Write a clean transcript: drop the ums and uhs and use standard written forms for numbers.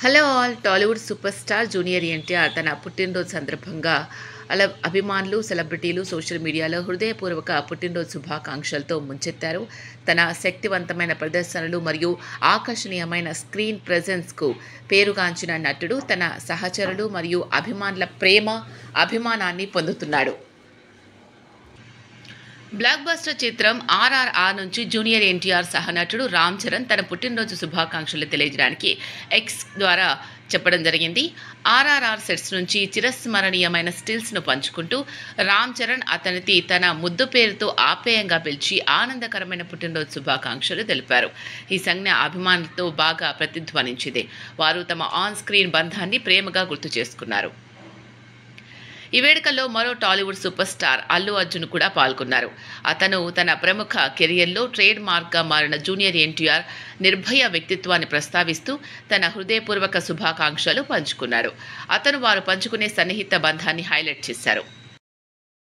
Hello all Tollywood super star junior NTR తన పుట్టినరోజు సందర్భంగా అభిమానులు సెలబ్రిటీలు సోషల్ మీడియాలో హృదయపూర్వక పుట్టినరోజు శుభాకాంక్షలతో ముంచెత్తారు. తన శక్తివంతమైన ప్రదర్శనలు మరియు ఆకర్షణీయమైన స్క్రీన్ ప్రెజెన్స్కు పేరుగాంచిన నటుడు తన సహచరులు మరియు అభిమానుల అభిమానాన్ని పొందుతున్నాడు. బ్లాక్ బస్టర్ చిత్రం ఆర్ఆర్ఆర్ నుంచి జూనియర్ ఎన్టీఆర్ సహనటుడు రామ్ చరణ్ తన పుట్టినరోజు శుభాకాంక్షలు తెలియజేయడానికి ఎక్స్ ద్వారా చెప్పడం జరిగింది. ఆర్ఆర్ఆర్ సెట్స్ నుంచి చిరస్మరణీయమైన స్టిల్స్ను పంచుకుంటూ రామ్ చరణ్ అతనికి తన ముద్దు పేరుతో ఆప్యాయంగా పిలిచి ఆనందకరమైన పుట్టినరోజు శుభాకాంక్షలు తెలిపారు. ఈ సంజ్ఞ అభిమానులతో బాగా ప్రతిధ్వనించింది. వారు తమ ఆన్ స్క్రీన్ బంధాన్ని ప్రేమగా గుర్తు చేసుకున్నారు. ఈ వేడుకల్లో మరో టాలీవుడ్ సూపర్ స్టార్ అల్లు అర్జున్ కూడా పాల్గొన్నారు. అతను తన ప్రముఖ కెరియర్లో ట్రేడ్ మార్క్గా మారిన జూనియర్ ఎన్టీఆర్ నిర్భయ వ్యక్తిత్వాన్ని ప్రస్తావిస్తూ తన హృదయపూర్వక శుభాకాంక్షలు పంచుకున్నారు. అతను వారు పంచుకునే సన్నిహిత బంధాన్ని హైలైట్ చేశారు.